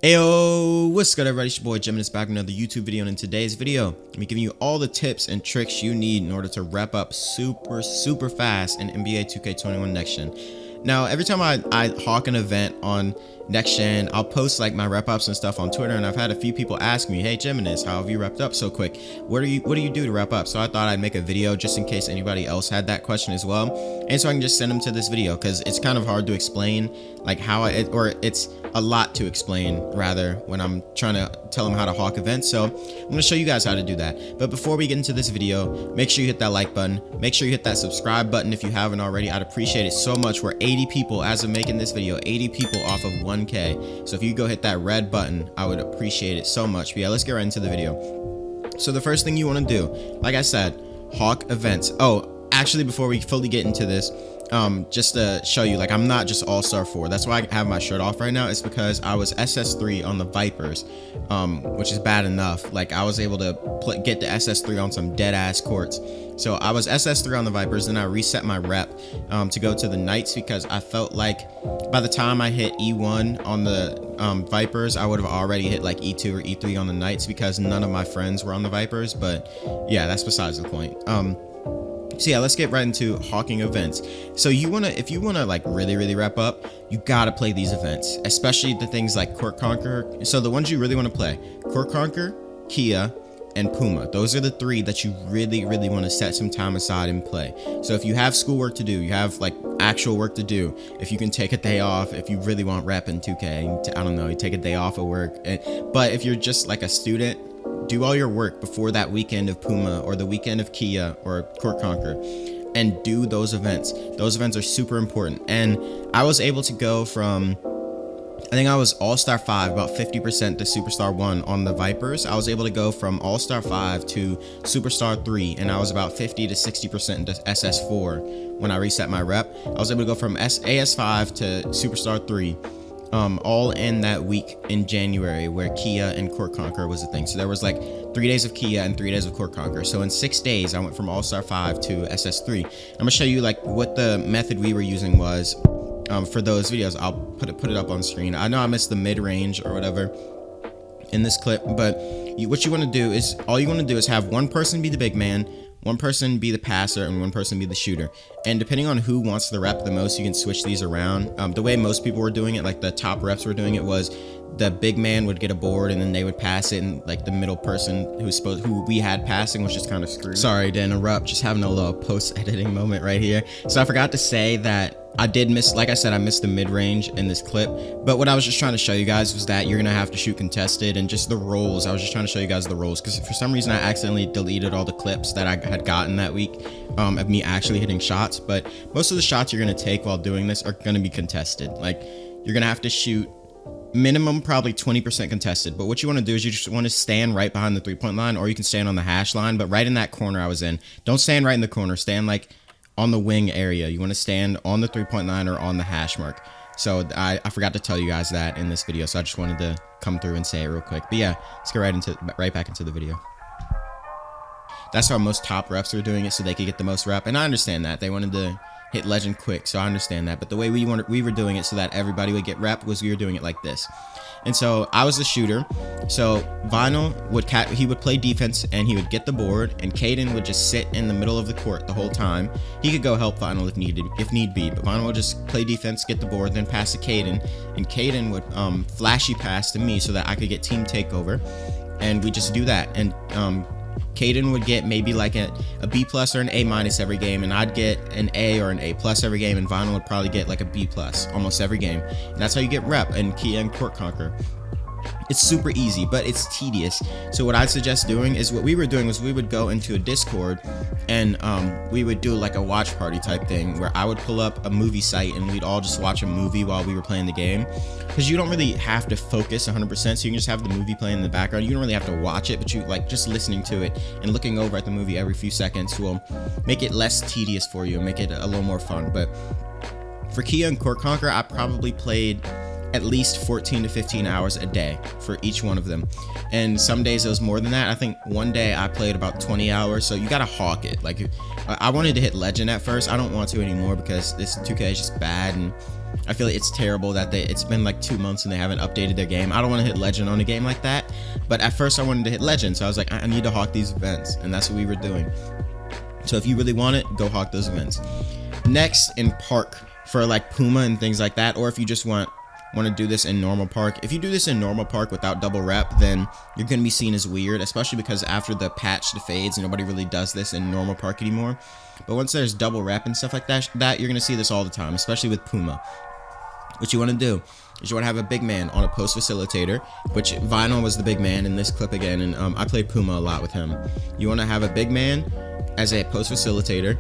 Ayo, what's good everybody, it's your boy Jim and it's back with another YouTube video, and in today's video, I'm giving you all the tips and tricks you need in order to rep up super fast in NBA 2K21 Next Gen. Now, every time I hawk an event on Next Gen, I'll post like my rep ups and stuff on Twitter, and I've had a few people ask me, hey Geminis, how have you repped up so quick? What do you do to rep up? So I thought I'd make a video just in case anybody else had that question as well, and so I can just send them to this video because it's kind of hard to explain like how it's a lot to explain rather when I'm trying to tell them how to hawk events. So I'm going to show you guys how to do that. But before we get into this video, make sure you hit that like button, make sure you hit that subscribe button if you haven't already. I'd appreciate it so much. We're 80 people as of making this video, 80 people off of 1K. So if you go hit that red button, I would appreciate it so much. But yeah, let's get right into the video. So the first thing you want to do, like I said, hawk events. Oh, actually, before we fully get into this, just to show you, like, I'm not just All-Star 4. That's why I have my shirt off right now. It's because I was SS3 on the Vipers, which is bad enough. Like, I was able to get the SS3 on some dead-ass courts. So I was SS3 on the Vipers, then I reset my rep to go to the Knights because I felt like by the time I hit E1 on the Vipers, I would have already hit like E2 or E3 on the Knights because none of my friends were on the Vipers. But yeah, that's besides the point. So yeah, let's get right into hawking events. So if you wanna like really rep up, you gotta play these events, especially the things like Court Conqueror. So the ones you really want to play: Court Conqueror, Kia, and Puma. Those are the three that you really want to set some time aside and play. So if you have schoolwork to do, you have like actual work to do, if you can take a day off, if you really want rep in 2K, I don't know, you take a day off of work. But if you're just like a student, do all your work before that weekend of Puma or the weekend of Kia or Court Conqueror and do those events. Those events are super important. And I was able to go from, I think I was All-Star 5, about 50% to Superstar 1 on the Vipers. I was able to go from All-Star 5 to Superstar 3, and I was about 50 to 60% into SS4 when I reset my rep. I was able to go from AS5 to Superstar 3. All in that week in January where Kia and Court Conqueror was a thing. So there was like 3 days of Kia and 3 days of Court Conqueror. So in 6 days, I went from All-Star 5 to SS3. I'm gonna show you like what the method we were using was for those videos. I'll put it up on screen. I know I missed the mid-range or whatever in this clip, but what you want to do is, all you want to do is have one person be the big man, one person be the passer, and one person be the shooter. And depending on who wants the rep the most, you can switch these around. The way most people were doing it, like the top reps were doing it, was the big man would get a board and then they would pass it, and like the middle person who we had passing was just kind of screwed. Sorry to interrupt, just having a little post-editing moment right here. So I forgot to say that I did miss, like I said, I missed the mid-range in this clip, but what I was just trying to show you guys was that you're gonna have to shoot contested, and just the roles. I was just trying to show you guys the roles because for some reason I accidentally deleted all the clips that I had gotten that week of me actually hitting shots, but most of the shots you're gonna take while doing this are gonna be contested. Like, you're gonna have to shoot minimum probably 20% contested, but what you want to do is you just want to stand right behind the 3-point line, or you can stand on the hash line, but right in that corner I was in. Don't stand right in the corner, stand like on the wing area. You want to stand on the 3-point line or on the hash mark. So I forgot to tell you guys that in this video, so I just wanted to come through and say it real quick. But yeah, let's get right back into the video. That's how most top reps are doing it, so they could get the most rep, and I understand that they wanted to hit legend quick, so I understand that. But the way we were doing it so that everybody would get rep was we were doing it like this. And so I was the shooter, so Vinyl would play defense and he would get the board, and Caden would just sit in the middle of the court the whole time. He could go help Vinyl if need be, but Vinyl would just play defense, get the board, then pass to Caden, and Caden would flashy pass to me so that I could get team takeover, and we just do that. And Caden would get maybe like a B+ or an A- every game, and I'd get an A or an A+ every game, and Vinyl would probably get like a B+ almost every game. And that's how you get rep in Kia and Court Conqueror. It's super easy, but it's tedious. So what I'd suggest doing is, what we were doing was we would go into a Discord and we would do like a watch party type thing where I would pull up a movie site and we'd all just watch a movie while we were playing the game, because you don't really have to focus 100%, so you can just have the movie playing in the background. You don't really have to watch it, but you like just listening to it and looking over at the movie every few seconds will make it less tedious for you and make it a little more fun. But for Kia and Court Conqueror, I probably played at least 14 to 15 hours a day for each one of them, and some days it was more than that. I think one day I played about 20 hours. So you gotta hawk it. Like, I wanted to hit legend at first. I don't want to anymore because this 2K is just bad, and I feel like it's terrible that it's been like 2 months and they haven't updated their game. I don't want to hit legend on a game like that, but at first I wanted to hit legend, so I was like, I need to hawk these events, and that's what we were doing. So if you really want it, go hawk those events. Next, in park for like Puma and things like that, or if you just want to do this in normal park. If you do this in normal park without double rep, then you're going to be seen as weird, especially because after the patch to fades, nobody really does this in normal park anymore. But once there's double rep and stuff like that you're going to see this all the time, especially with Puma. What you want to do is you want to have a big man on a post facilitator, which Vinyl was the big man in this clip again, and I played Puma a lot with him. You want to have a big man as a post facilitator,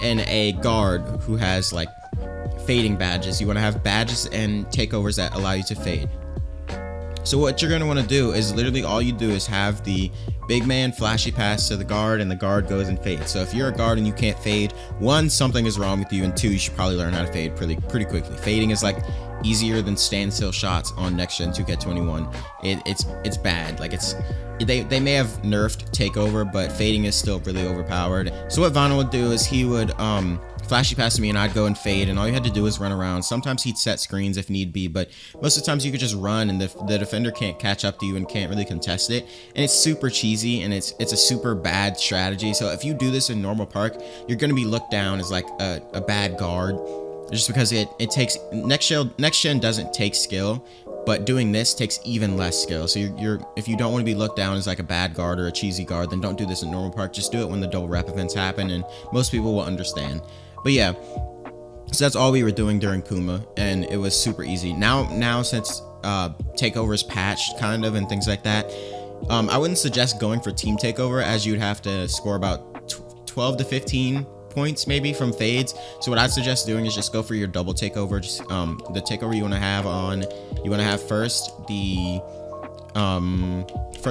and a guard who has like fading badges. You want to have badges and takeovers that allow you to fade. So what you're going to want to do is literally all you do is have the big man flashy pass to the guard, and the guard goes and fades. So if you're a guard and you can't fade, one, something is wrong with you, and two, you should probably learn how to fade pretty quickly. Fading is like easier than standstill shots on next gen 2K21. It's bad. Like they may have nerfed takeover, but fading is still really overpowered. So what Vinyl would do is he would flashy pass to me, and I'd go and fade, and all you had to do was run around. Sometimes he'd set screens if need be, but most of the times you could just run, and the defender can't catch up to you and can't really contest it. And it's super cheesy, and it's a super bad strategy. So if you do this in normal park, you're going to be looked down as like a bad guard, just because it takes next gen doesn't take skill, but doing this takes even less skill. So if you don't want to be looked down as like a bad guard or a cheesy guard, then don't do this in normal park. Just do it when the double rep events happen, and most people will understand. But yeah, so that's all we were doing during Puma, and it was super easy. Now since takeover is patched kind of and things like that, I wouldn't suggest going for team takeover, as you'd have to score about 12 to 15 points maybe from fades. So what I'd suggest doing is just go for your double takeover. Just the takeover you want to have first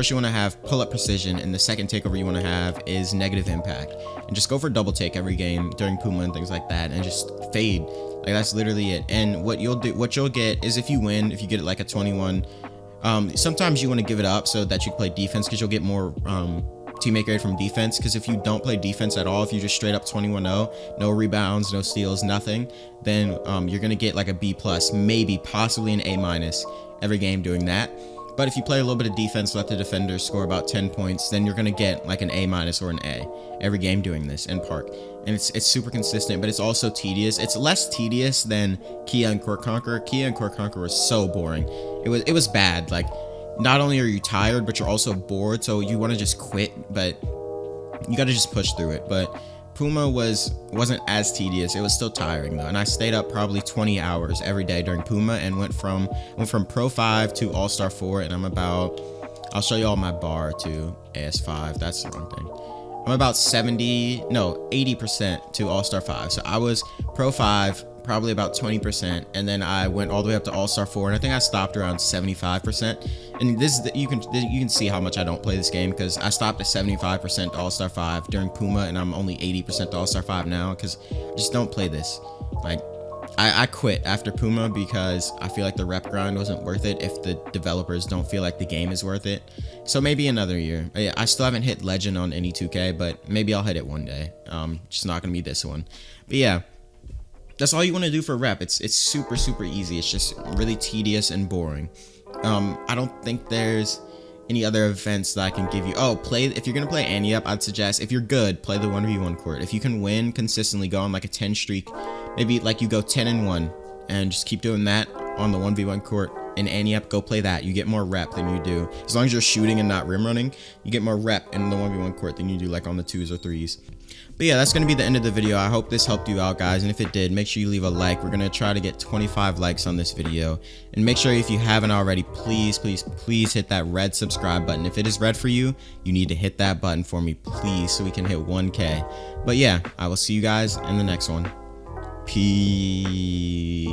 you want to have pull-up precision, and the second takeover you want to have is negative impact. And just go for double take every game during Puma and things like that, and just fade. Like that's literally it. And what you'll get is, if you get it like a 21, sometimes you want to give it up so that you can play defense, because you'll get more teammate grade from defense. Because if you don't play defense at all, if you just straight up 21-0, no rebounds, no steals, nothing, then you're gonna get like a B+, maybe possibly an A- every game doing that. But if you play a little bit of defense, let the defender score about 10 points, then you're going to get like an A- or an A every game doing this in park. And it's super consistent, but it's also tedious. It's less tedious than Kia and Court Conqueror. Kia and Court Conqueror was so boring. It was bad. Like, not only are you tired, but you're also bored, so you want to just quit, but you got to just push through it. But Puma wasn't as tedious. It was still tiring though, and I stayed up probably 20 hours every day during Puma, and went from Pro 5 to All-Star 4, and I'll show you all my bar to AS5. That's the wrong thing. I'm about 80% to All-Star 5. So I was Pro 5 probably about 20%, and then I went all the way up to All-Star 4, and I think I stopped around 75%. And this is you can see how much I don't play this game, because I stopped at 75% to All-Star 5 during Puma, and I'm only 80% to All-Star 5 now, because I just don't play this. Like, I quit after Puma because I feel like the rep grind wasn't worth it if the developers don't feel like the game is worth it. So maybe another year. I still haven't hit Legend on any 2K, but maybe I'll hit it one day. Just not gonna be this one. But yeah, that's all you want to do for rep. It's super easy. It's just really tedious and boring. I don't think there's any other events that I can give you. If you're gonna play Ante Up, I'd suggest, if you're good, play the 1v1 court. If you can win consistently, go on like a 10 streak, maybe like you go 10-1, and just keep doing that on the 1v1 court. In Ante Up, go play that. You get more rep than you do, as long as you're shooting and not rim running, you get more rep in the 1v1 court than you do like on the 2s or 3s. But yeah, that's going to be the end of the video. I hope this helped you out, guys, and if it did, make sure you leave a like. We're going to try to get 25 likes on this video, and make sure, if you haven't already, please hit that red subscribe button. If it is red for you, you need to hit that button for me, please, so we can hit 1K. But yeah, I will see you guys in the next one. Peace.